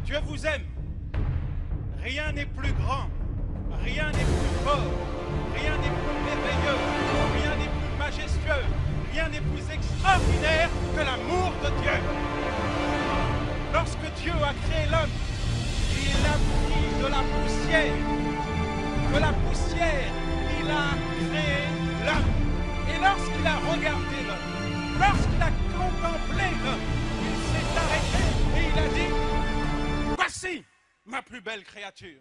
Dieu vous aime. Rien n'est plus grand, rien n'est plus fort, rien n'est plus merveilleux, rien n'est plus majestueux, rien n'est plus extraordinaire que l'amour de Dieu. Lorsque Dieu a créé l'homme, il l'a pris de la poussière. De la poussière, il a créé l'homme. Et lorsqu'il a regardé l'homme, lorsqu'il a contemplé l'homme, il s'est arrêté et il a dit, voici ma plus belle créature.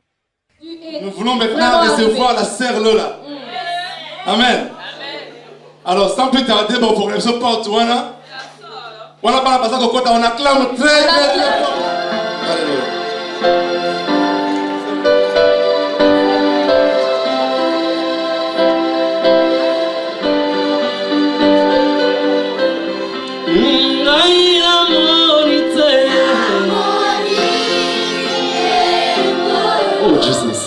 Nous voulons maintenant recevoir la sœur Lola. Amen. Alors sans plus tarder, bon, pour que je porte, on acclame très fort. Alléluia. Oh Jesus.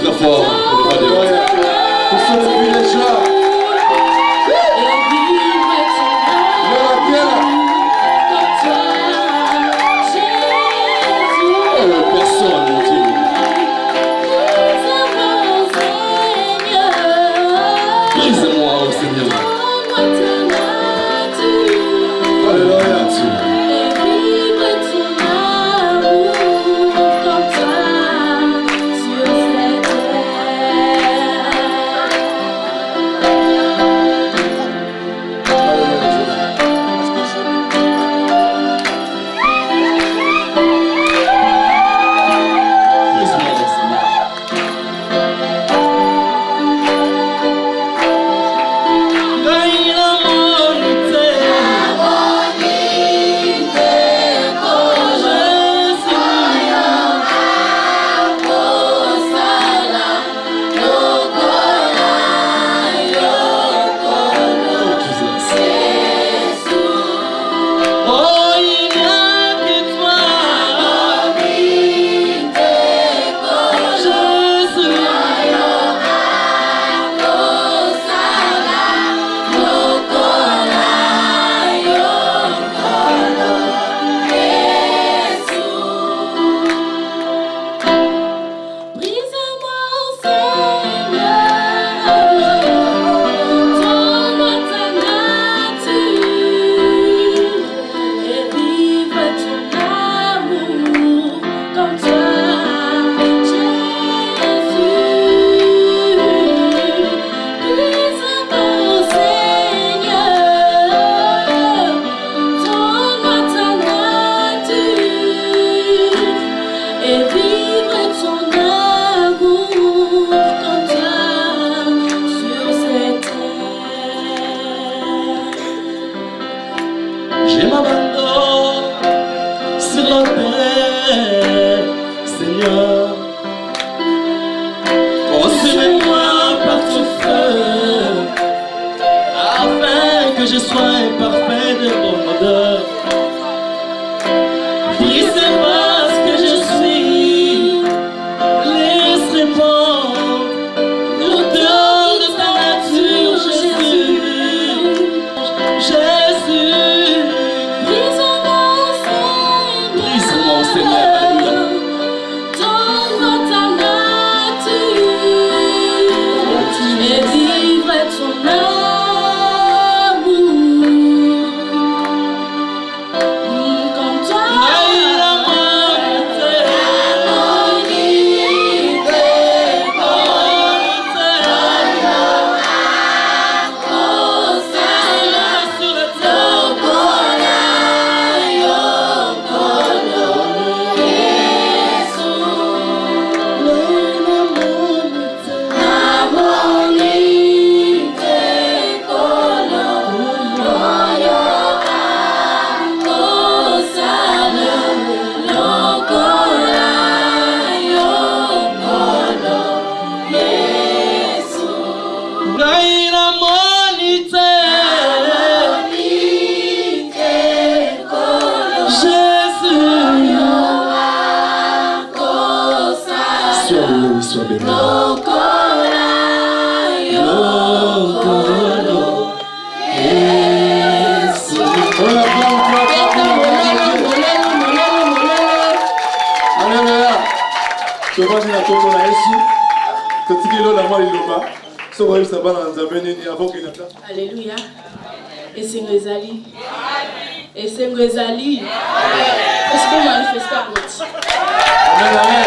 Très fort pour le roi pour ce privilège-là. Personne, mon Dieu. Brise-moi, oh Seigneur. Alléluia. soit béni. Alléluia. Et c'est Ngezali. Et c'est Ngezali. Est-ce qu'on manifeste à votre? Amen.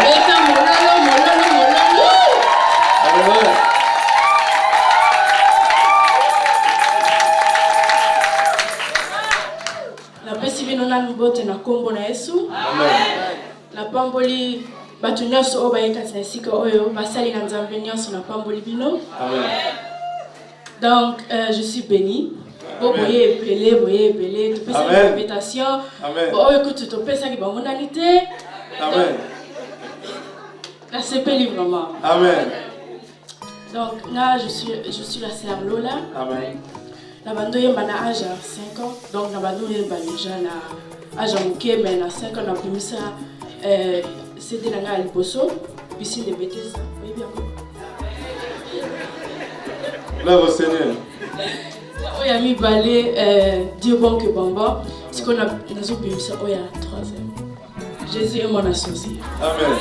La pesivino na mbote na kombo na Yesu. La pamboli batu nyonso oba yekati na sika oyo basali na nzambe nyonso na pamboli bino. Donc je suis béni. Boye epele, tu peux faire une invitation. Bon, écoute, tu peux faire une monalité. Amen. La CP vraiment. Amen. Donc là, je suis la sœur Lola. Amen. La bande est à âge 5 ans. Donc la bande est déjà à âge mouké, mais à 5 ans, on a pu ça. C'était dans la Liposo, piscine de Bethesda. Oui, bien. Là, au Seigneur. Il y a mis balai, Dieu bon que Bamba. Ce qu'on a pu ça, il y a 3 ans. Jésus est mon associé. Amen.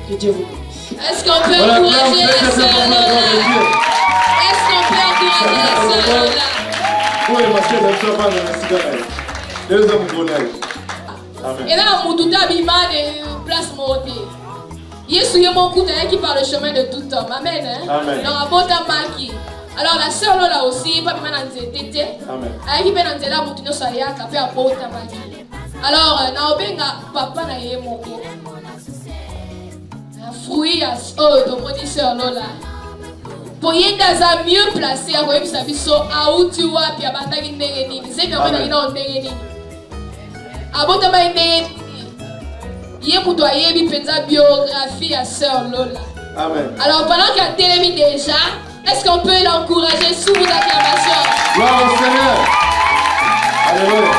Que Dieu vous bénisse. Est-ce qu'on peut encourager la sœur Lola? Est-ce qu'on peut encourager la sœur Lola? Oui, parce que la sœur Lola. Amen. Et là, on a mis de place montée. Yesu est mon coup qui par le chemin de tout homme. Amen. Amen. Donc, à bon temps, Maki. Alors, la sœur Lola aussi, pas bien dans le tété. Amen. Elle est dans le là, Moutino Saya, qui a fait un bon temps, Maki. Alors, Naobenga, papa n'a eu mon coup. Fruit à de mon sœur Lola. Pour y être mieux placé, à voir sa vie, à où tu vois, puis à battre une négative. C'est quand même une négative. À bon temps, une négative. Il pour toi, il y a une biographie à sœur Lola. Amen. Alors, pendant qu'elle a télémis déjà, est-ce qu'on peut l'encourager sous vos acclamations? Gloire au Seigneur. Alléluia.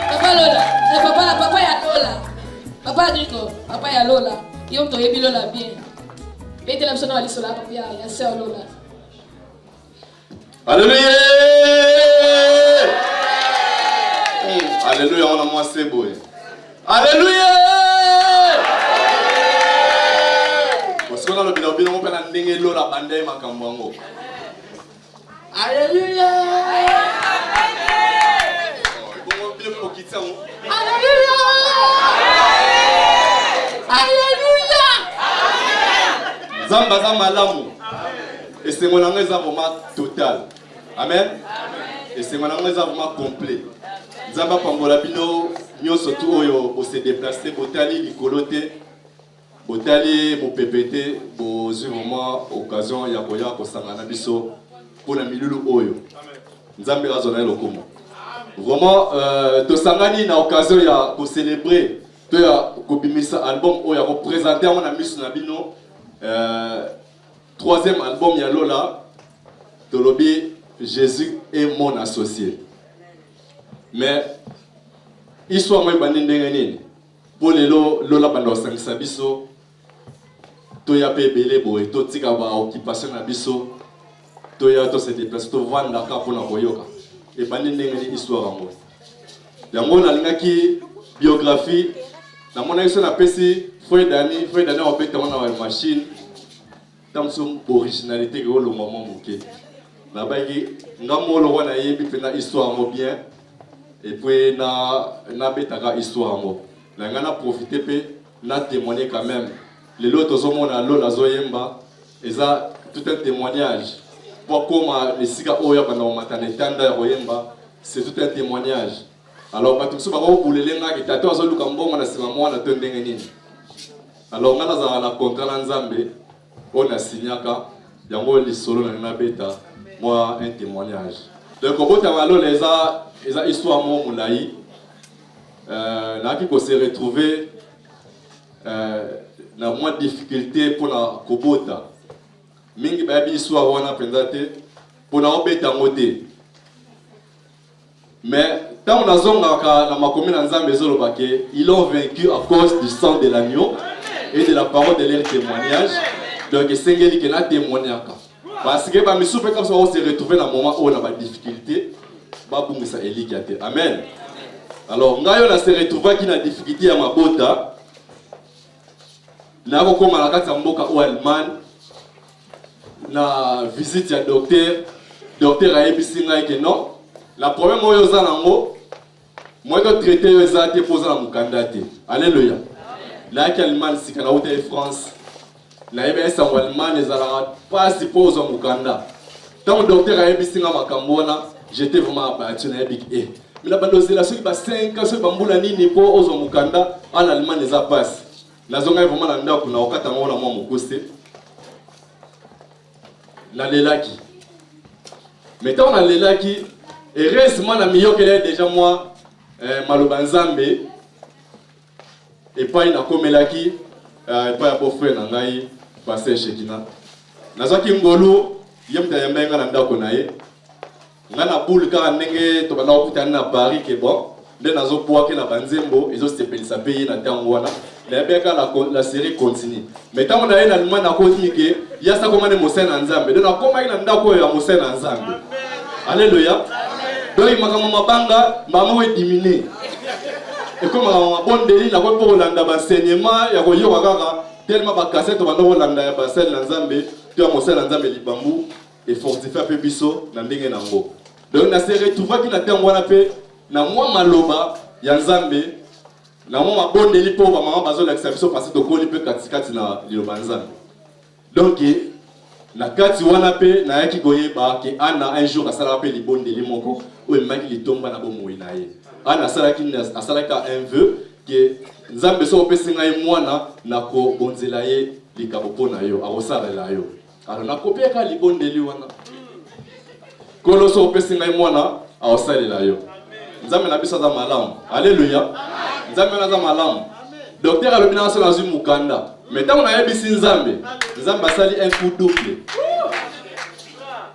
Papa Lola, papa ya Lola. Papa Adrico, papa ya Lola. Il y a un toyebi Lola bien. Mettez la personne à l'issola, papa ya sœur Lola. Alléluia. Alléluia, on a moins c'est beau. Alléluia. Parce qu'on a le bilan, on peut l'amener Lola bandé makambango. Alléluia. Alléluia. Alléluia. Zamba zamba lamu. Et c'est mon anglais vraiment total. Amen. Et c'est mon anglais vraiment complet. Zamba pambola bino nyo surtout oyo o se déplacer botali likolote. Botali mo pépété bo vraiment occasion ya koya ko sangana biso pour la milulu oyo. Nzambe razona lokomo. Vraiment to sangani na occasion ya ko célébrer to ya ko bimisa album oyo ya ko présenter on a mis na bino 3e album ya Lola Tolobi Jésus est mon associé. Mais histoire moi bandi ndenge nini pour lelo Lola bando sangisa biso to ya pe belé boy to tika ba occupation na biso to ya to se déplacer to vanda ka pona koyoka et bandi ndenge ni histoire ngo yango na lingaki biographie na mona iso na pesi foi dani opeta wana wa machine tamsum originalité ko lo moment moké na baki ngamolo wana yebi pena histoire mo bien et puis na betaka histoire ngo na ngana profiter pe na témoigner quand même les lotos zomona Lola zoyemba eza tout un témoignage pour comment les siga oya bana matane tanda royemba c'est tout un témoignage alors ba tumso ba ko bulelenga ki tato azoluka mbongo na sima mwana to ndenge nini alors ngana za na contrat na Nzambe on a signaka yango lisolo na beta moi un témoignage donc obota malo les histoire mo mulai na ki ko se retrouver na moins de difficulté pour la kobota mingi ba bi histoire wana pendate pour na obeta ngote mais tant on a zonga na makomi na Nzambe zolo bake ils ont vaincu à cause du sang de l'agneau et de la parole de leur témoignage. Donc, c'est ce qui est témoignage. Parce que les gens comme ça, on se retrouve dans un moment où on a des difficultés. Amen. Alors, on se retrouve qui a des difficultés à ma bota. Na ko mala kati mboka o Allemagne na visite ya docteur a ebisi ngai que non la problème oyo za nango moi to traiter yo za te poser na mukanda te. Alléluia. La ki Allemagne sikana ou te France na ebe sa Allemagne ezala pas si pose mukanda. Tant docteur a ebisi nga makambo na j'étais vraiment abattu na ebik mais la bandozela so ba 5 ans so bambula nini po ozo mukanda en Allemagne za passe. La zone est vraiment là kuna okata ngona mwa mukuse na lelaki mais tant na lelaki heureusement na miyo qu'elle est déjà moi maloba nzambe et pas ina komelaki et pas ya beau-frère na ngai passer Shekina nazaki ngolu yemta yambenga na ndako na ye ngana boule ka ndenge to bana okutana na Paris ke bon nde nazo poake na banzembo ezo sepelisa pays na tango wana la série continue. Mais tant qu'on a une Allemagne à côté, il y a ça comme un Moussen en Zambie. Donc, comment il y a un Moussen en Zambie? Alléluia. Donc, il m'a dit que maman est diminuée. Et comme on bon délit, il y a un enseignement, il y a tellement de cassettes, il y a un bassin en Zambie, il y a un Moussen en Zambie, bambou, et fortifié un peu biso, dans le Nango. Donc, la série, tu vois qu'il a été en paix, na moi maloba, il y a un Zambie. Na mama bonde lipo ba mama bazo la exception parce que ko lipe katikati na lilobanza. Donc na kati wana pe na yaki goyeba ke ana un jour asala pe libonde limoko o emaki litomba na bomoyi na ye. Ana asalaka un vœu que nzambe so pesinga ye mwana na ko bonzela ye likabo pona yo akosala la yo. Alors na kopiaka libonde li wana. Kolo so pesinga ye mwana akosala la yo. Nzambe na biso za malamu. Alléluia. Nzambe na za malamu. Docteur alobi na so na zu mukanda. Mais tant on a yebisi Nzambe, Nzambe asali un coup double.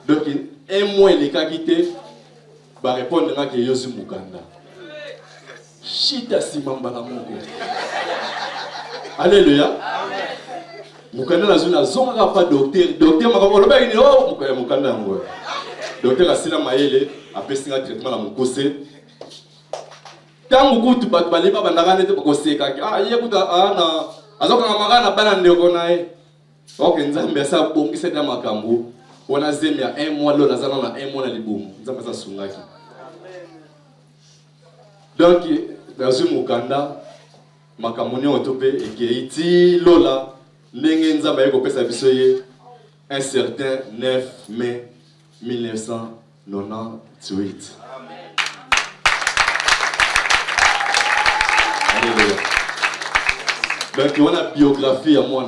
Donc un mois les kakité ba répondre na ke yozu mukanda. Shita simamba na moko. Alléluia. Mukanda na zu na zonga pa docteur makako loba ni oh mukanda ngo. Docteur asila mayele apesinga traitement na mukose. Tangu kutu batu baliba bandakane te bakoseka yekuta ana azoka magana bana ndeko nae ok Nzambe asa bongisa ta makambo wana zemi ya 1 mois lo lazana na 1 mois na libumu Nzambe asa sungaki donc dans mukanda makambo ni otope ekeiti lola ndenge Nzambe yeko pesa biso ye un certain 9 mai 1998. Donc, on a biographie à moi.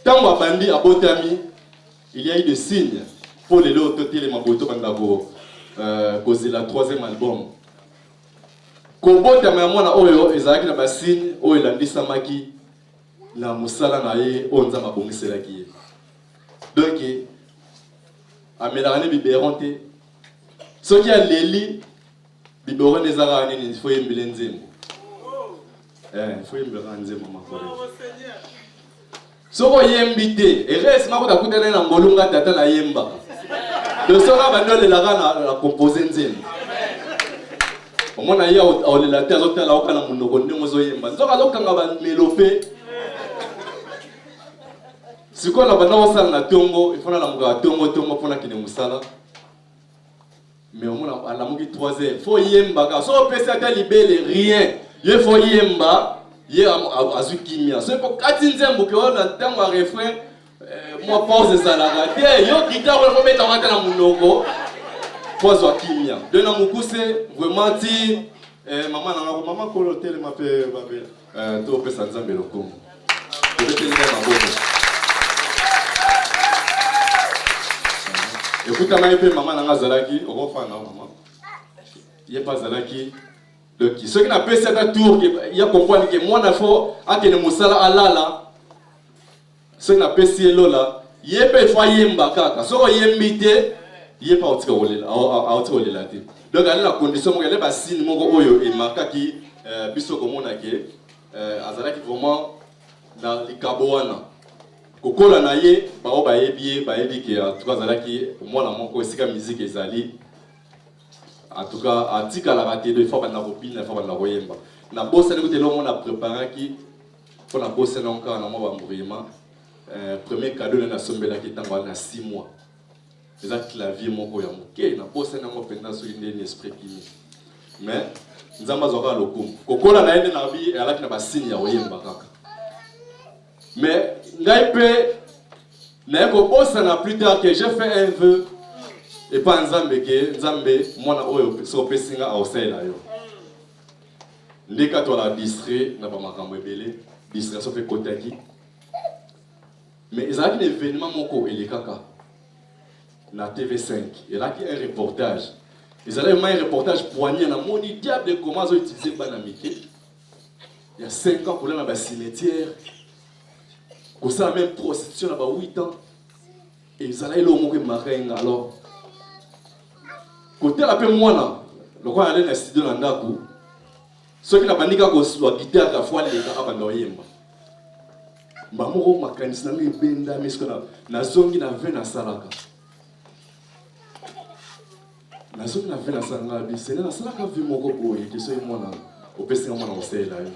Tant que Bandi a botami, il y a eu des signes pour les autres les maboto bandabo causer la 3e album. Ko botami à moi na oyo ezaki na ba signe oyo landisa maki na musala na ye onza mabongisela ki. Donc amelane biberonte ce qui a leli biberon ezara nini il faut yembele nzembo. Il faut me rendre maman correct. Soko yembité et reste ma ko takutana na ngolunga tata na yemba. Le sora bandole la na composer nzembo. Omona ya o le la terre zotala okana munoko ndemo zo yemba. Nzoka lokanga ba melope. Siko na bana osala na tongo, il faut na lamuka tongo pona kine musala. Mais omona alamuki 3h. Faut yemba ka. So pesa ta libele rien. Il faut yemba, il y a azukimia. C'est pour quand nzembo que on entend un refrain, moi pause ça la raté. Yo guitare on met en na munoko. Pause wa kimia. De na mukuse vraiment ti maman ko l'hôtel m'appelle babel. To pesa nzambe lokomo. Je vais te dire ma bonne. Écoute ma épée maman nanga zalaki, on va faire maman. Il y a pas zalaki. Donc, ceux qui n'ont pas cette tour, il y a comprendre que moi, il faut que nous musala alala. Ceux qui n'ont pas cette lola, il y a pas de yemba kaka. Ceux qui ont invité, il y a pas de autre là. Donc, la condition, il y a pas signe mon oyo et marqué qui biso comme on a que azala qui vraiment na likaboana kokola na ye bao bayebi ke en tout cas zalaki mwana moko esika musique ezali en tout cas atika la raté de fois bana robina fois bana royemba na bossa ne kote lomo na préparaki pour na bossa na encore na mo ba mouvement premier cadeau na sombela ki tango na 6 mois eza clavier moko ya moke na bossa na mo penda so inde esprit kimi mais nzamba zoka lokumu kokola na ende na bi alaki na basini ya royemba kaka mais ngai pe na ko bossa na plus tard que j'ai fait un vœu et pas nzambe ke nzambe mwana oyo so pesinga ausela yo ndeka to la distrait na ba makambo ebele distraction fait kotaki mais ezalaki un événement moko elekaka na TV5 elaki un reportage ezalaki un reportage poignant na moni diable comment zo utiliser bana mike il y a 5 ans pour aller dans ba cimetière ko ça même prostitution na ba 8 ans et ezalaki lo moko marenga alors côté la pe mwana loko aller na studio na ndako soki na bandika ko swa guitare ka fois les ka abanda yemba mbamoko makanisi na ngibenda mesko na zongi na ve na salaka na zongi na ve na salanga bisena na salaka vi moko boye ke so mwana opesi mwana osela yo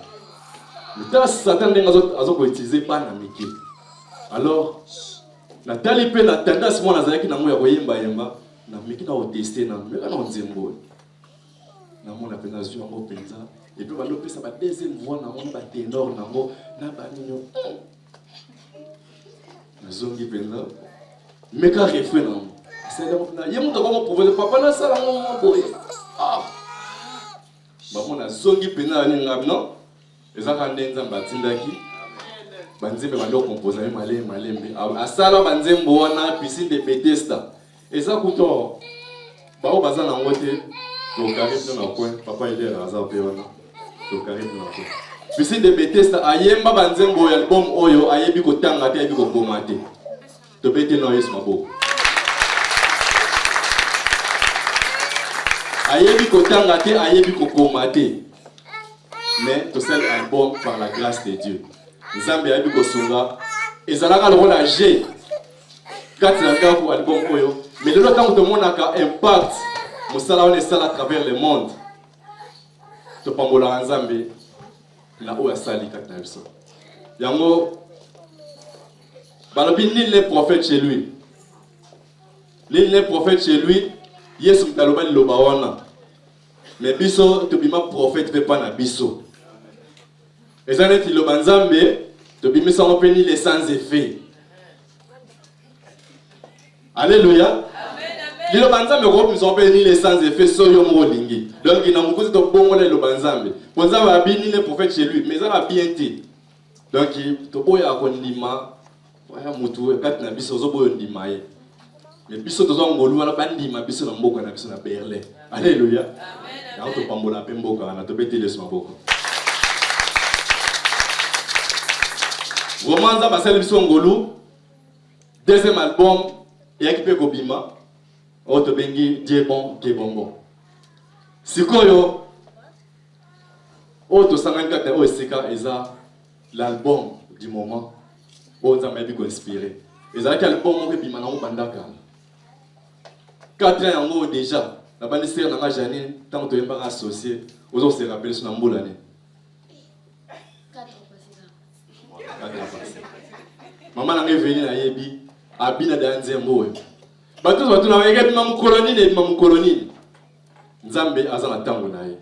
mais satan ndenga azo ko utiliser bana miki alors na tali pe na tendance mwana zaki na moya ko yemba yemba na miki na otester na meka na nzembo na mona pena zio ngo penza et puis bando pesa ba deuxième voix na mona ba ténor na ngo na ba nino na zongi penza meka refrain na c'est là na yemu to ko proposer papa na sala ngo boy ah ba mona zongi penza ni ngam non ezaka ndenza mbatindaki banzembe bando composer malembe asala banzembo wana piscine de Bethesda eza kuto bao bazana ngote to carré dans le coin papa il est razar pe wana to carré dans le coin piscine de Bethesda ayemba banzembo ya album oyo ayebi ko tanga te ayebi ko komate to bete no yesu mabo ayebi ko tanga te ayebi ko komate mais to sel album par la grâce de Dieu nzambe ayebi ko sunga ezalaka le rôle G 4 ans pour album oyo mais le temps de mon impact musala on est à travers le monde to pambola nzambe na oya sali kata biso yango balobi ni les prophètes chez lui les prophètes chez lui yesu mtaloba liloba wana mais biso to bima prophète pe pa na biso ezaneti liloba nzambe to bimisa on peni les sans effet. Alléluia. Lilo banzambe ko nous appelle ni les sans effet soyo molingi. Donc il n'a beaucoup de bon le banzambe. Bonza va bien les prophètes chez lui, mais ça va bien été. Donc to boya ko ndima waya mutu kat na biso zo boyo ndima ye. Mais biso to zo ngolu wana bandima biso na mboka na biso na Berlin. Alléluia. Amen. Ya to pambola pe mboka na to betele so mboka. Romanza basel biso ngolu. Deuxième album et équipé Kobima, auto bengi Djebon Kebongo. Sikoyo, auto 54 Osika eza l'album du moment. Auto m'a bien inspiré. Eza quel album que Bima na bandaka. 4 ans yango déjà. La bande sœur na Janine tant to yemba associé. Ozo se rappeler sur Nambolane. 4 ans passé. Maman na venu na yebi abina danzembo. Batu na wege bima mukoloni ne bima mukoloni. Nzambe azana tango na ye.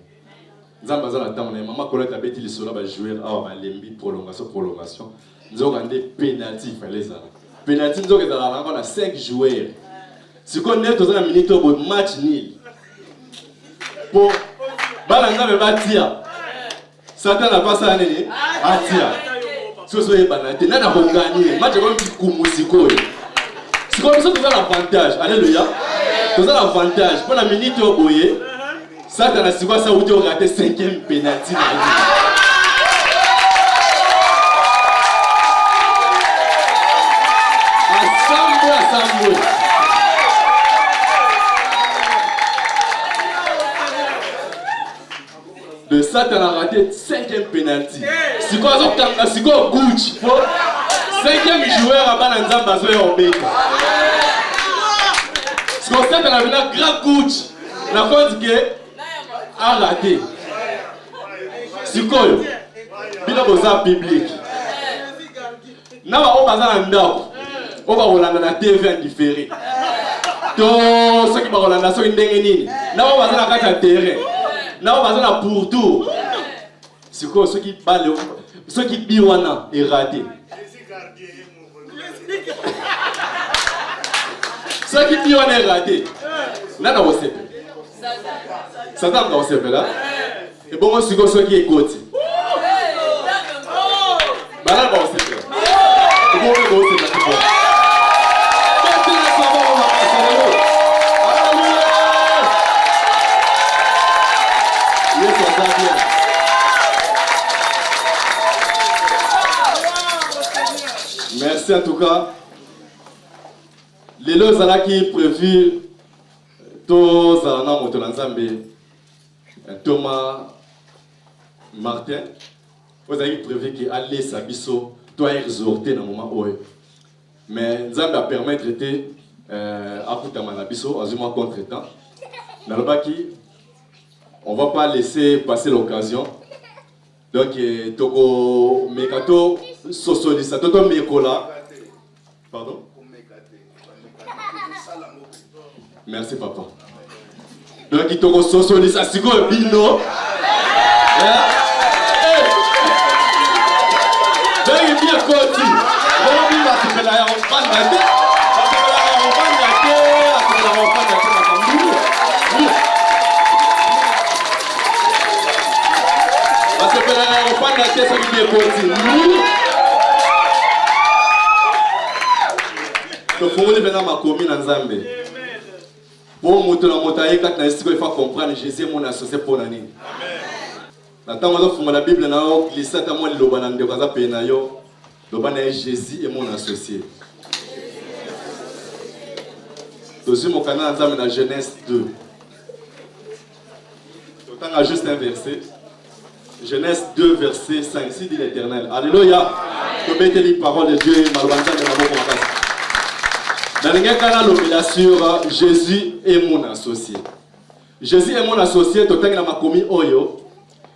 Nzambe azana tango na ye. Mama koleta beti lisolo ba jouer awa lembi prolongation. Nzoka nde penalty fallait ça. Penalty nzoka za la na 5 joueurs. Siko neto za minute bo match nil. Po bala nzambe batia. Satan a passé nini? Atia. Soso ebanate nana ko gagner match comme kumusiko. C'est comme ça que vous avez l'avantage. Alléluia. Vous avez l'avantage. Pour la minute au boye, ça dans la seconde ça vous avez raté 5e penalty. Assemble. De Satan a raté 5e penalty. Si quoi Gucci. 5e joueur à Bananzamba Zoé Obé. Si quoi Satan a venu grand Gucci. La compte que a raté. Si quoi il a besoin public. N'a pas besoin d'endroit. On va rouler dans la TV indifférée. Tout ce qui va rouler dans la TV. N'a pas besoin de la terrain. N'a pas besoin de pour tout. C'est quoi ceux qui parlent, ceux qui biwana est raté. Ceux qui biwana est raté. N'a pas besoin. Ça t'a pas besoin là. Et bon moi c'est quoi ceux qui écoutent. Bah là pas besoin. Et bon moi c'est ça. Merci en tout cas. Les lois qui prévu tous en Motolanzambe, Thomas Martin, vous avez prévu qu'il allait s'abisso, toi exhorter dans le moment où. Mais Nzambe a permis de traiter à Koutama-Nabiso, à Zuma contre-temps. Dans le baki, on ne va pas laisser passer l'occasion. Donc, Togo Mekato Sosolisa, Toto Mekola. Pardon? Merci, papa. Donc, Togo Sosolisa, Siko Bino. Donc, il bien côté. On va se faire la reprendre. Pour monter la montagne, il faut comprendre Jésus est mon associé pour l'année. La Bible, Jésus est mon associé. Deuxième au canal dans la Genèse 2. On a juste un verset. Genèse 2, verset 5. Ici dit l'Éternel. Alléluia. Que mettez les paroles de Dieu. Dans le canal, on sur Jésus est mon associé. Jésus est mon associé. Totangi na makomi oyo.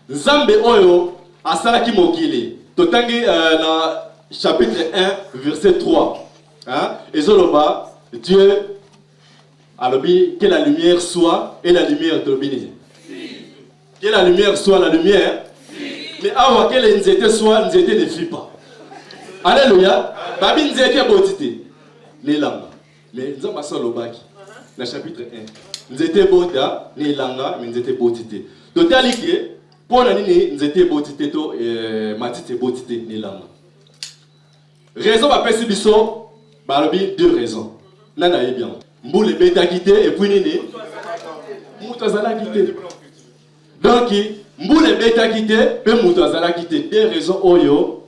Nzambe oyo asalaki mokili. Totangi na chapitre 1, verset 3. Et Zoloba, Dieu a dit que la lumière soit et la lumière domine. Que la lumière soit la lumière. Mais avant que les nzete soit, nzete ne fuit pas. Alléluia. Babi nzete botité. Les langues. Mais nous avons ça le bac. Dans le chapitre 1. Nzete bota, les langues, mais nzete botité. Total que pour l'année, nzete botité to matite botité les langues. Raison va passer biso, babi deux raisons. Nana est bien. Mboule beta quitté et puis nini. Moutazala quitté. Donc, Mboule beta quitté, et Moutazala quitté. Deux raisons oyo.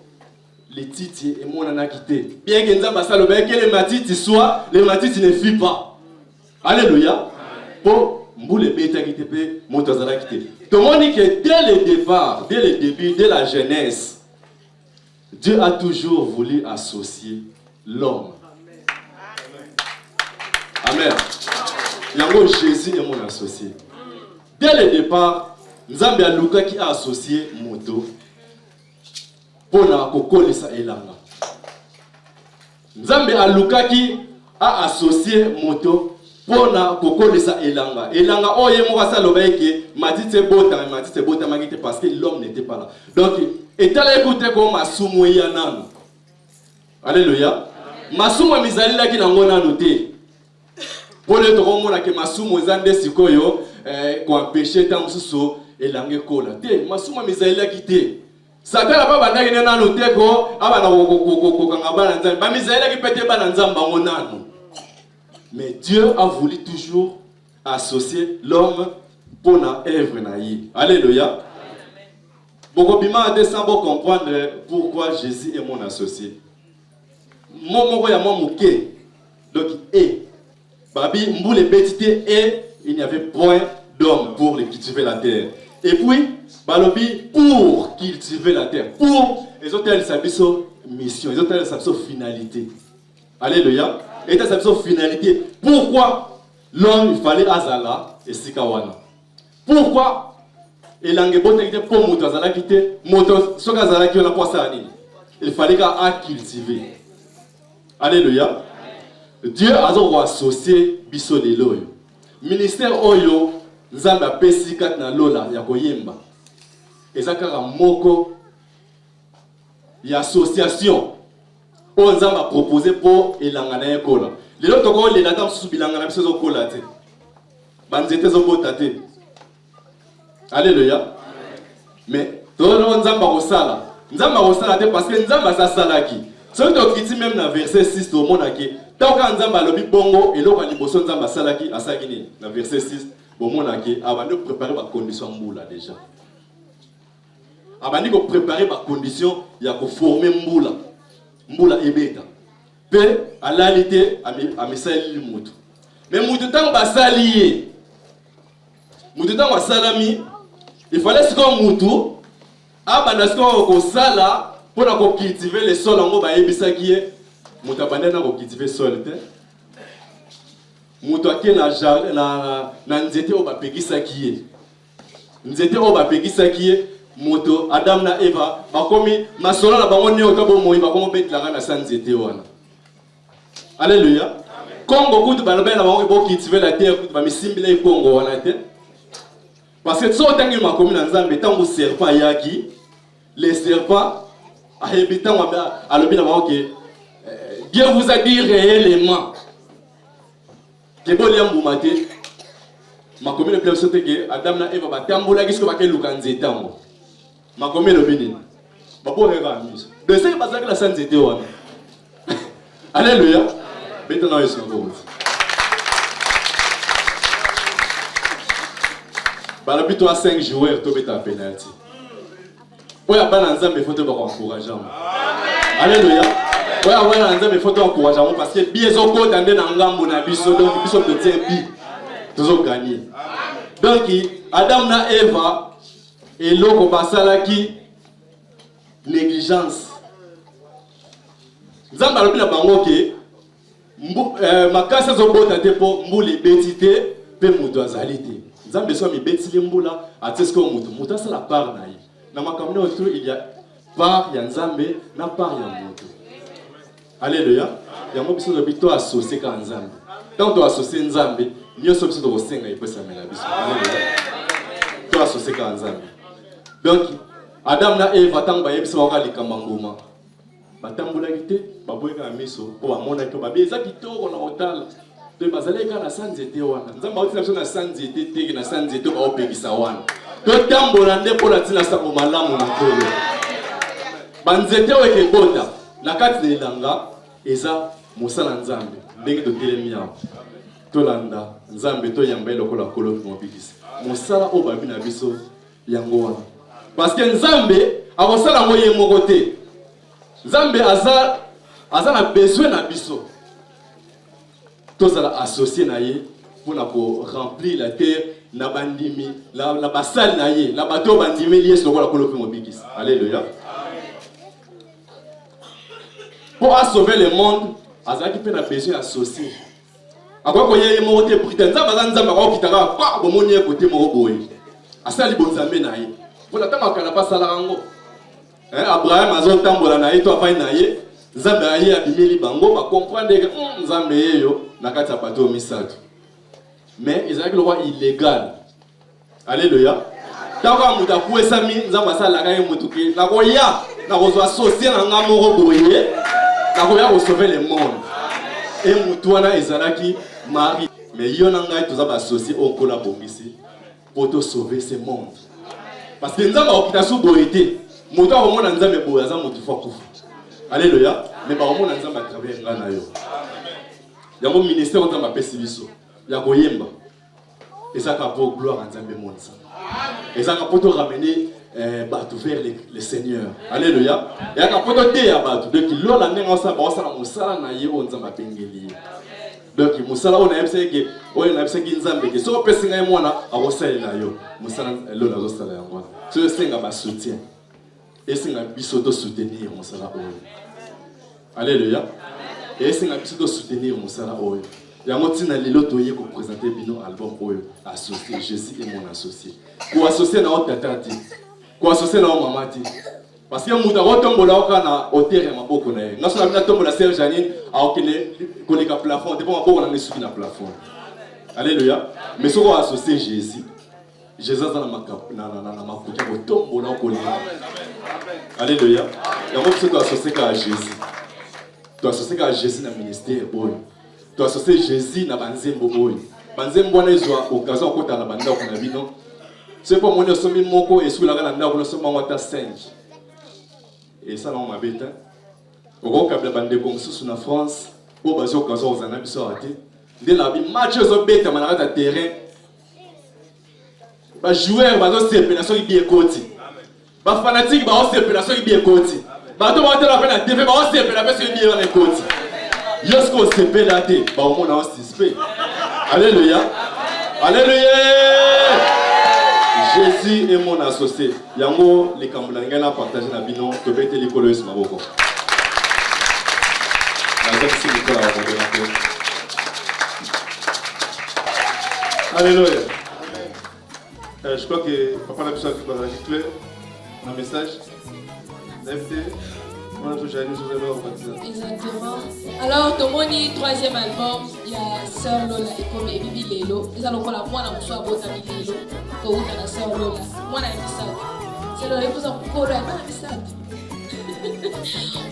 Les titi et mon nana quitté. Bien que Nzamba salobé que les matiti soient, les matiti ne fuient pas. Alléluia. Pour Mboule beta quitté, et Moutazala quitté. Tout le monde dit que dès le départ, dès le début, dès la jeunesse, Dieu a toujours voulu associer l'homme. Amen. Yango Jésus est mon associé. Dès le départ, Nzambe a Luka qui a associé moto pour na kokolisa elanga. Nzambe a Luka qui a associé moto pour na kokolisa elanga. Elanga oye mo sa lobeke matite bota magite parce que l'homme n'était pas là. Donc etala écoutez comme masumu ya nanu. Alléluia. Masumu mizali la ki na ngona noté. Pour le dromo na ke masumu zande sikoyo kwa péché tant mususu elange kola. Te masumu mizali la ki te. Satan n'a pas bandaki na noté ko abana ko kanga bana nzambe. Ba mizali la ki pete bana nzamba ngonanu. Mais Dieu a voulu toujours associer l'homme pour na œuvre na yi. Alléluia. Beaucoup de gens pour comprendre pourquoi Jésus est mon associé. Mon ya mon mouké. Donc et Babi mboule bétité et il n'y avait point d'homme pour les cultiver la terre. Et puis balobi pour cultiver la terre. Pour les autres sa mission, les autres sa finalité. Alléluia. Et sa finalité. Pourquoi l'homme il fallait azala et sikawana? Pourquoi il fallait qu'à cultiver. Alléluia. Dieu a associé biso de l'oyo. Ministère oyo nzamba pesi kat na lola ya koyemba. Ezakara moko ya association o nzamba proposé pour elangana ekola. Lelo toko le data susu bilangana biso kola te. Banzete zo botate. Alléluia. Mais tolo nzamba kosala. Nzamba kosala te parce que nzamba sa salaki. Ce que tu même dans verset 6 au monde qui tant que nzamba lobi bongo et l'autre liboso nzamba salaki asaki ni dans verset 6 au monde qui avant de préparer ma condition mboula déjà. Avant de préparer ma condition, il y a que former mboula ebeta. Pe à l'alité à me sali mutu. Mais mutu tant basalié. Mutu tant basalami, il fallait ce qu'on mutu abanda ce qu'on sala pour cultiver les sols en bas ebisaki e mutabanda na cultiver sol te. Mutu ake na jardin na nzete o ba pekisaki e. Nzete o ba pekisaki e. Moto Adam na Eva bakomi masolo na bango neo to bomoyi bakomo betlanga na sanzete wana. Alléluia. Kongo kutu balobela bango bo cultiver la terre kutu ba misimbila e Kongo wana te. Parce que so tangi makomi na Nzambe tango serpent yaki les serpents a habitant à l'objet que Dieu vous a dit réellement que bon liam boumate ma commune le plus sauté que Adam na Eva batambola qu'est-ce que va qu'elle lukanze tango ma commune le béni ba pour regarder de ce que parce que la sainte était wana. Alléluia. Maintenant ils sont bons. Bah le but 5 joueurs to beta penalty. Oui, il faut te encourager. Alléluia. Oui, il faut te encourager parce que bien sûr, quand on est dans le monde, donc il faut te dire toujours gagner. Donc, Adam et Eva et l'autre basalaki négligence. Nous avons parlé de bango que ma casse est au bout de pour mbouli betité pe muto azalité. Nous avons besoin de betili mboula à ce que muto c'est la part naïe. Dans ma communauté autour, il y a part ya Nzambe na part ya moto. Alléluia. Il y a un besoin de bito associé ka Nzambe. Tant to associé Nzambe, mieux so besoin de senga il peut s'amener biso. Alléluia. To associé ka Nzambe. Donc Adam na Eva tant ba yebisa waka likambangoma. Batambola kité, baboyeka miso, po amona ko babeza kitoko na hotala. To bazaleka na sanzete wana. Nzamba uti na biso na sanzete teke na sanzete ba opekisa wana. Tout tambola nde pour la tina sa malamu na kolo. Banzete weke bota na kati de langa eza mosala Nzambe ndenge to telemia. To landa Nzambe to yamba lokola kolo mobikisi. Mosala o babi na biso yango wana. Parce que Nzambe akosala moye moko te. Nzambe aza na besoin na biso. Tozala associé na ye pour remplir la terre. Na bandimi la basal na ye la bateau bandimi lié sur la colonie mobikis. Alléluia. Pour sauver le monde azaki pe na besoin associé akwa ko ye mo te britanza bazanza ba ko kitaka kwa bo moni côté mo boye asali bonzambe na ye pour la tama kana pas sala rango Abraham azotambola na ye to afai na ye Nzambe aye abimeli bango ba comprendre que Nzambe yeyo na kati ya bateau misato. Mais ils ont le roi illégal. Alléluia. Tant que nous avons fait ça, nous avons fait ça, nous avons fait ça, nous avons associé, nous avons sauvé le monde. Et nous avons fait Marie. Mais nous avons associé au collaboration pour sauver ce monde. Parce que nous avons fait ça, nous avons fait ça. Alléluia. Mais nous avons fait ça à travers nous. Il y a un ministère qui a fait ça. Il y a Goyemba. Et ça a pour gloire à Nzambe Monsa. Et ça a pour te ramener vers le Seigneur. Alléluia. Et ça a pour te dire à Batu. Donc, l'on a mis ensemble, on a mis ensemble, on a mis ensemble. Donc musala on a que on a que nzambe que so pesi ngai mwana akosalela yo musala lo nazo sala yango so senga ba soutien et senga biso to soutenir musala oyo. Alléluia. Et senga biso to soutenir musala oyo. Yango tina lelo toye ko présenter bino album oyo associé Jésus est mon associé. Ko associé na otata ti. Ko associé na mama ti. Parce que muta rotombola okana hôtel ya maboko na ye. Ngaso na bina tombola Sœur Janine a okene koleka plafond, depuis maboko na nesuki na plafond. Alléluia. Mais soko associé Jésus. Jésus za na makap na makuta rotombola okoleka. Alléluia. Yango biso to associé ka Jésus. To associé ka Jésus na ministère oyo. To associé Jésus na banzembo oyo. Banzembo na ezwa occasion kota na banda ko na bino. C'est pas mon somi moko et sous la gana na ko somi ngota 5. Et ça, on m'a bête. Au gros, quand on est en France, on a occasion de se arrêter. Dès la match, on a bête, on a un terrain. Les joueurs, on a une séparation qui est bien côté. Les fanatiques, on a une séparation qui est bien côté. Les gens qui ont la TV, on a une séparation qui est bien côté. Lorsqu'on se sépare, on a un suspect. Alléluia. Alléluia. Jésus est mon associé. Yango les Kamboulanga na partagé na bino to bete likolo es maboko. Alléluia. Je crois que papa l'a besoin de clair un message. Exactement. Alors, Tomoni, troisième album, il y a Sœur Lola et comme Bibi Lelo. Ils allons la moi, on soit beau Bibi Lelo. Quand on a la Sœur Lola, moi, on a mis ça. C'est le réponse en pour la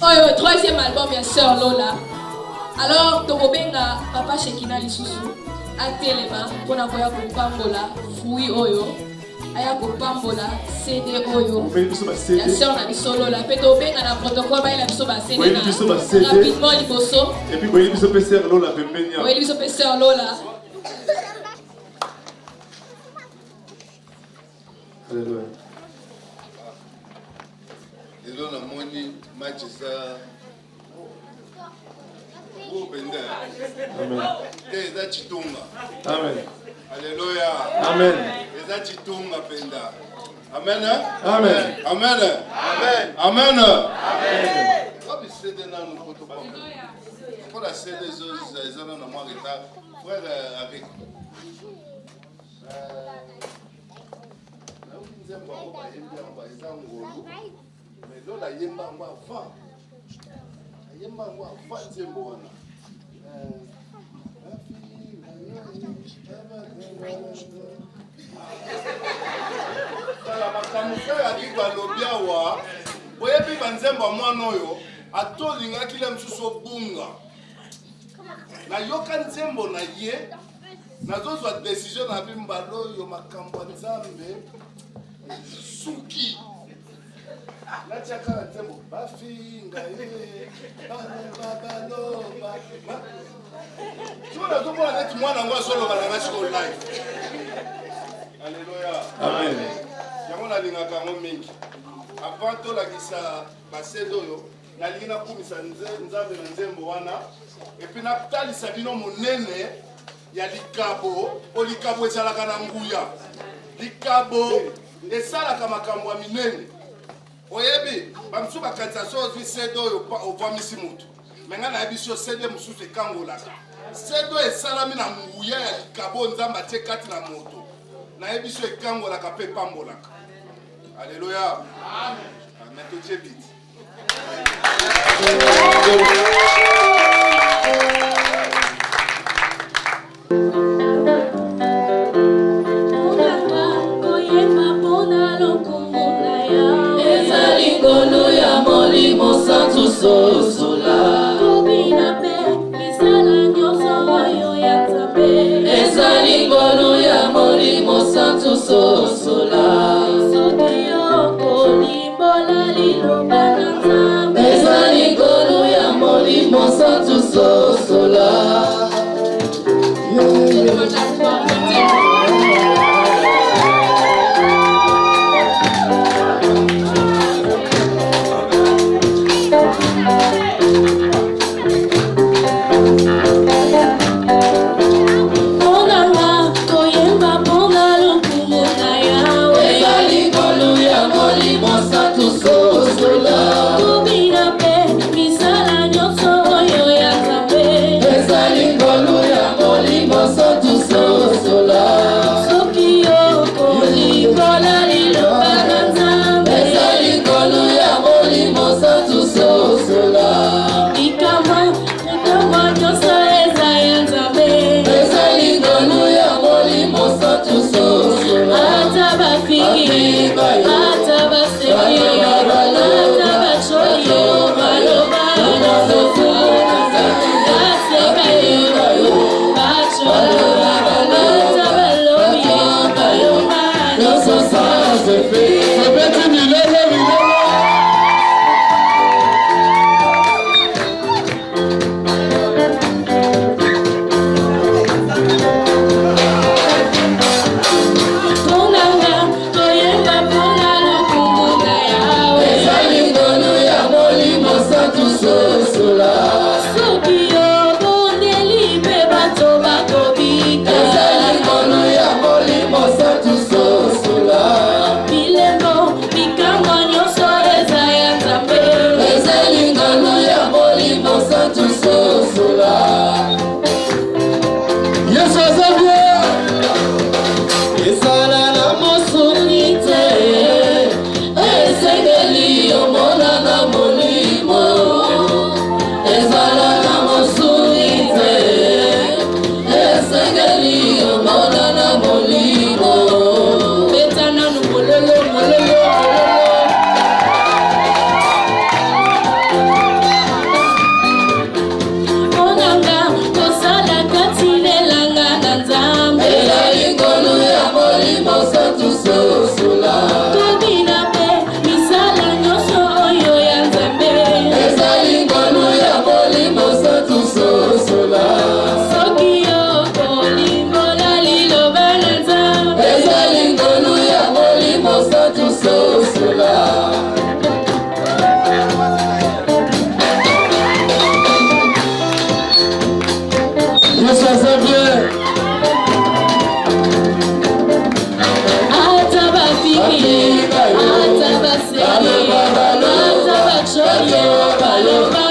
oh, troisième album, il y a Sœur Lola. Alors, Tokobenga, papa Shekina Lisusu, a Téléma, pour la voyage pour Pambola, Fui Oyo. Aya kopambola CD oyo ya sœur na bisolo la peto benga na protocole ba ila biso ba CD na rapidement liboso et puis boyeli biso pesa lola pembenia boyeli biso pesa lola. Alléluia. Lelo na moni match ça o benda amen teza chitunga amen. Alléluia. Amen. Eza chitunga penda. Amen. Amen. Amen. Amen. Amen. Amen. Comme c'est de nan nous poto pas. Pour la cède des autres ils ont na moi retard. Frère avec na unzemba ko ba yemba ba ezangolo. Mais là la yemba ngwa avant. Yemba ngwa avant nzembo wana. La makamufera kigwa lobiawa boyebi banzemba mwana oyo atolinga kile msuso bunga na yoka nzembo na ye nazozwa decision na bimbalo yo makambo ya nzambe suki natiaka na nzembo bafinga ye babaloba siko nazomona neti mwana ngo azoloba na ngasi ko live. Alléluia. Amen. Yango nalingaka yango mingi avant tolakisa basede oyo nalingi nakumisa nzambe na nzembo wana epuis natalisa bino monene ya likabo o likabo ezalaka na nguya likabo esalaka makambo ya minene oyebi bamisusu bakanisa so ozwi sede oyo ovamisi mutu menga nayebi so sede mosusu ekangolaka sede oyo esalami na nguya ya likabo nzambe atie kati na moto nayebi so ekangolaka mpe epambolaka. Alléluia. Amen. Amen. To Dieu vite. Ezalingolo ya molimo santu sosola Kobina pe isala nyoso oyo ya tabe Ezalingolo ya molimo santu sosola Sotiyo kolimbola liloba na nzambe Ezalingolo ya molimo santu sosola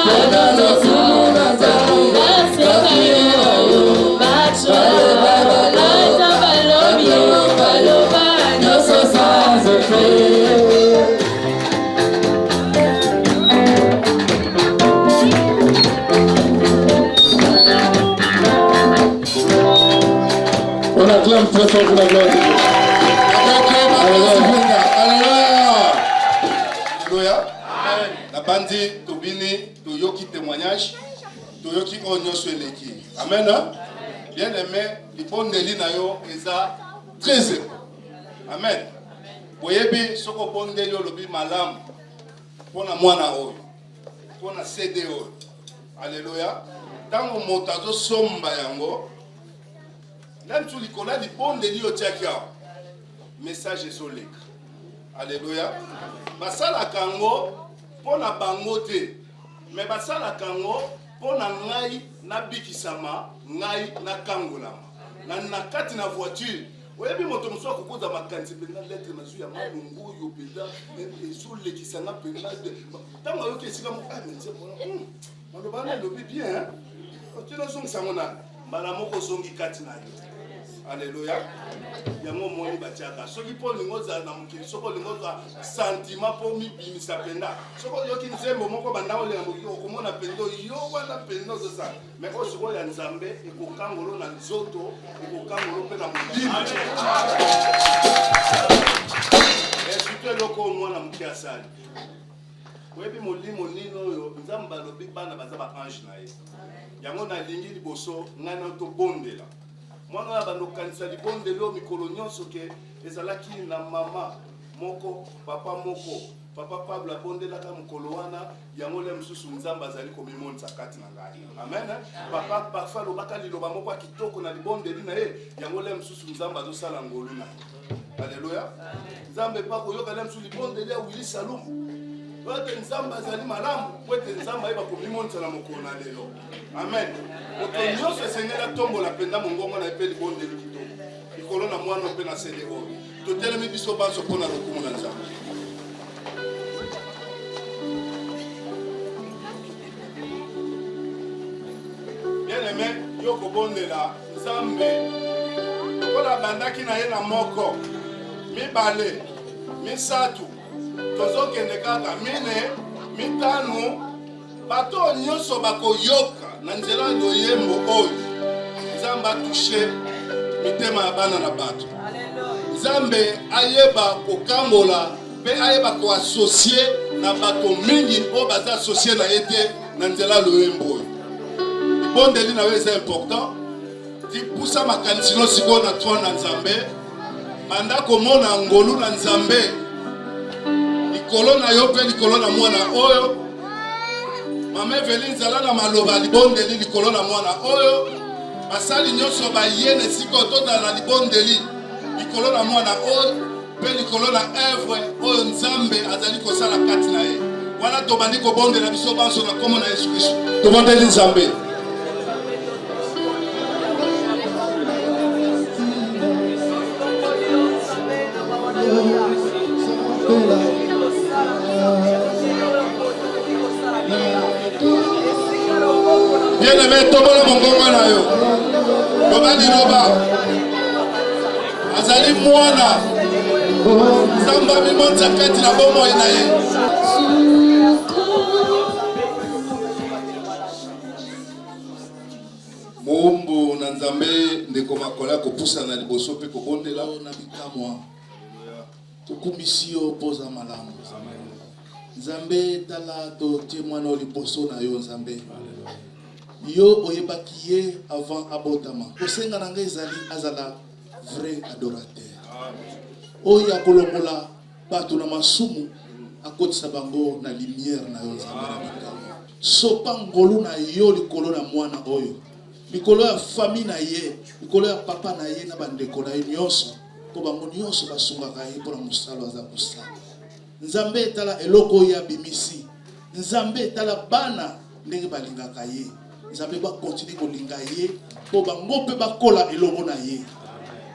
On acclame très fort pour la gloire de Dieu. Alléluia. La bandi, Tobini, Toyoki témoignage, Toyoki Onyoso Eleki. Amen. Bien aimé, les bonnes Nelinayo, Eza, très heureux. Amen. Boyebi, Soko Bondelio, Lobi Malam, Pona Moana Oyo, Pona CD Oyo. Alléluia. Tango Motazo Somba Yango, même sous l'Icola, les bonnes Nelio Tiakia. Message isolé. Alléluia. Basala Kango, Pona Bangote, mais Basala Kango, Pona Ngai, Nabikisama, Ngai, Nakangolama. Nakati na voiture. Oyebi moto mso kukuza makanzi pena lettre mazu ya malungu yo peda sur le kisanga pena tango yo kesika mo amenze bona ndo bana lobi bien otino zongi samona mbala moko zongi kati na yo. Alléluia. Yango moni batiaka soki po lingoza na mukili soko lingoza sentiment po mi bimisa penda soko yoki nzembo moko bandao le mukili okomona pendo yo wana pendo zosa mais ko soko ya nzambe ekokangolo na nzoto ekokangolo pe na mudini surtout loko mwana mukiasali webi molimo nino yo nzamba lobi bana bazaba ange na ye yango na lingi liboso ngana to bondela mwana bando kanisa libondelo mikolo nyonso ke ezalaki na mama moko papa moko papa Pablo abondelaka mokolo wana yango le msusu nzamba azali komimonisa kati na ngai amen papa parfois lobaka liloba moko ya kitoko na libondeli na ye yango le msusu nzamba azosala ngolu na Alléluia. Nzambe pa koyoka le msusu libondeli ya Willy Salum Wete nzamba azali malamu wete nzamba yeba komimonisa na mokolo na lelo amen oto nyonso esengela tombola penda mongongo na epe libondeli kitoko likolo na mwana mpe na sede oyo totelemi biso banso mpona lokumu na nzambe. Bien aimé yoko bondela nzambe lokola bandaki na ye na moko mibale misatu tozokende kaka mine mitano bato nyonso bakoyoka na nzela loyembo oyo nzambe atushe mitema ya bana na bato nzambe ayeba kokambola mpe ayeba koasocie na bato mingi oyo baza asocie na ye te na nzela loyembo oyo libondeli na yo eza important tipusa makanisi no sikoyo na trone na nzambe banda komona ngolu na nzambe likolo na yo mpe likolo na mwana oyo mama Eveline zala na maloba libondeli likolo na mwana oyo basali nyonso bayene sikoyo tozala na libondeli likolo na mwana oyo mpe likolo na œuvre oyo nzambe azali kosala kati na ye wana tobandi kobondela biso banso na kombo na Yesu Kristo tobondeli nzambe. Bien aimé, tomola mongongo na yo. Tobandi loba. Azali mwana. Nzamba mimonza kati na bomo na ye. Mombo na nzambe ndeko makola kopusa na liboso pe kobondela na bikamwa. Tukumisio poza malamu. Nzambe tala to témoin liboso na yo nzambe. Yo oyebaki ye avant abotama. Kosenga na ngai ezali azala vrai adorateur. Oya kolongola bato na masumu akotisa bango na lumière na yo nzambe na bikamwa. Sopa ngolu na yo likolo na mwana oyo. Likolo ya famille na ye, likolo ya papa na ye na bandeko na ye nyonso. Po bango nyonso basungaka ye mpona mosala aza kosala. Nzambe tala eloko ya bimisi. Nzambe tala bana ndenge balingaka ye. Nzambe ba continue kolinga ye po bango pe bakola elongo na ye.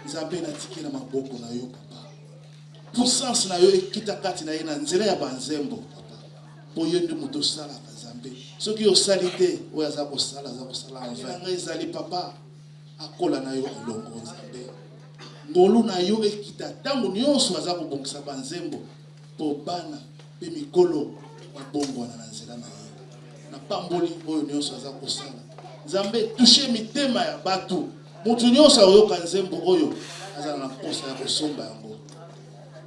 Nzambe na tiki na maboko na yo papa. Puissance na yo ekita kati na ye na nzela ya banzembo papa. Po yo ndi muto sala kaza. nzambe soki osali te oyo aza kosala ngai ezali papa akola na yo elongo nzambe ngolu na yo ekita ntango nyonso aza kobongisa banzembo mpo bana mpe mikolo babongwana na nzela na ye na pamboli oyo nyonso aza kosala nzambe tushe mitema ya bato motu nyonso akoyoka nzembo oyo azala na posa ya kosomba yango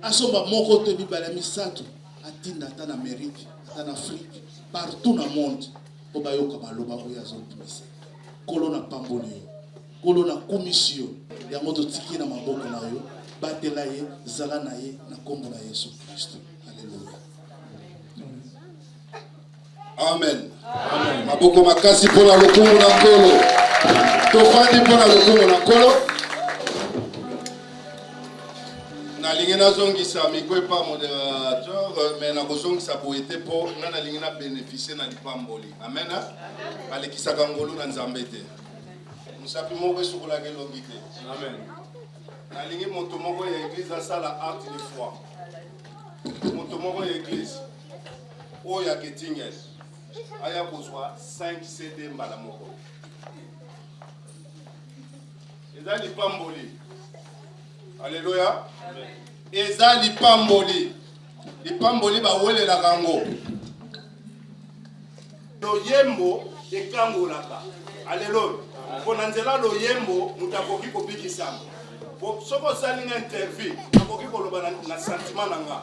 asomba moko to mibale ya misato atinda ata na Amérique ata na Afrique partout na monde mpo bayoka maloba oyo azobimisa kolo na pamboli yo kolo na komisi yo yango totiki na maboko na yo batela ye zala na ye na kombo na Yesu Kristo. Alléluia. Amen. Amen. Maboko makasi mpona lokumu na nkolo tofandi mpona lokumu na nkolo nalingi nazongisa mikro epa modérateur mais nakozongisa boye te mpo nga nalingi na bénéficie na lipamboli amen balekisaka ngolu na nzambe te mosapi moko esukolaka elongi te amen nalingi moto moko ya église asala acte de foi moto moko ya église oyo aketingel aya kozwa 5 cd mbala moko eza lipamboli. Alléluia. Eza lipamboli. Lipamboli bawelelaka ngo. Loyembo ekangolaka. Alléluia. Pona nzela loyembo mutakoki kobikisama. Soko osali na interview akoki koloba na sentiment na nga.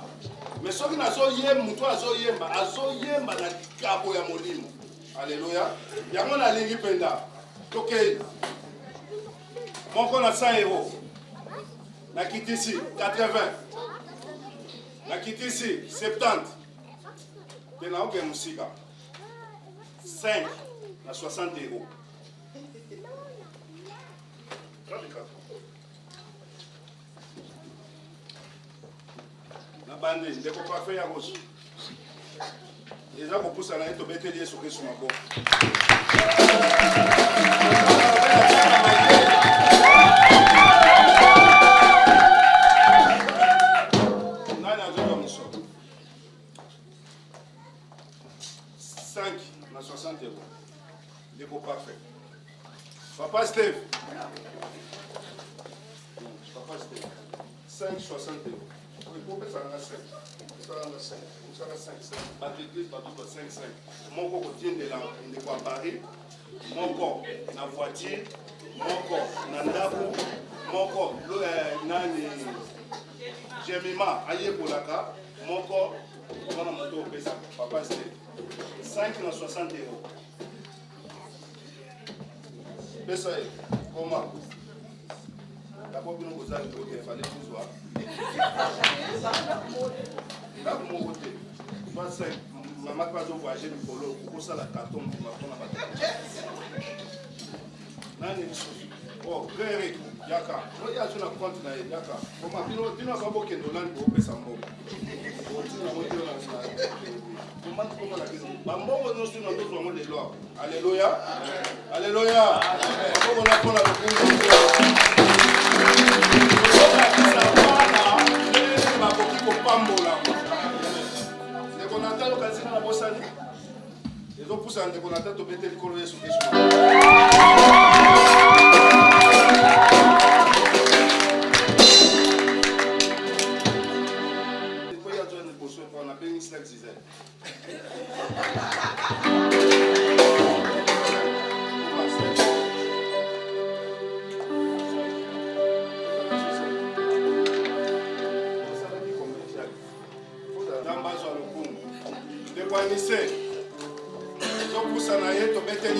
Mais soki nazoyemba mutu azoyemba na likabo ya molimo. Alléluia. Yango nalingi penda. Tokei. Moko na 100 euros. Nakitisi 80. Nakitisi 70. Tena oke musika. 5 na 60 euros. Na bande ndeko parfait ya roche. Eza kopusa na eto beteli Yesu Kristo mako. Nani azoka muso 5 na 60 euros. Ndeko parfait. Papa Steve. Papa Steve. 5 60 euros. Oui, pour ça on a 5. Ça on a 5. Ça on a 5. Pas d'église, pas de 5. Mon corps tient de là, on est à Paris. Mon corps na voiture, mon corps na ndaku, mon corps nani Jemima aye bolaka, mon corps on a moto pesa. Papa c'est 5 na 60 euros. Pesa comment? D'abord, nous vous avons dit qu'il fallait vous voir. Là, vous m'avez dit, maman pas voyager du polo, pour ça la carton, vous m'avez dit. Nani oh, Greg, Yaka. Il y a un compte là, Yaka. Comment tu n'as pas beaucoup de dollars pour payer ça mot. Alléluia. Alléluia.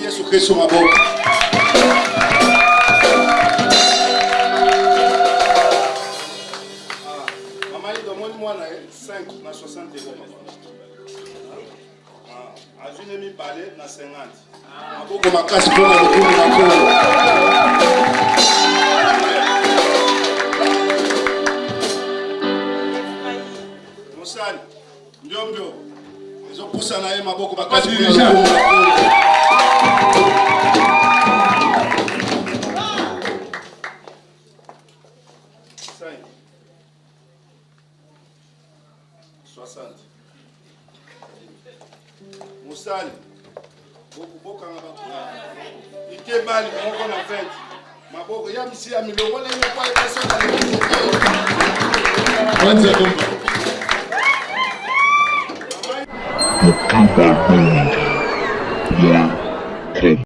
Yesu Kristo maboko. Mama yi domoni mwana 5 na 60 euros. Azune mi balé na 50. Maboko makasi pona lokumu na kolo. Mosani ndio ezo pusa na ye maboko makasi pona lokumu na kolo. Moussali. Beaucoup Ike bali moko na fête. Maboko ya misi ya milongo na kwa epesa na. Kwanza komba.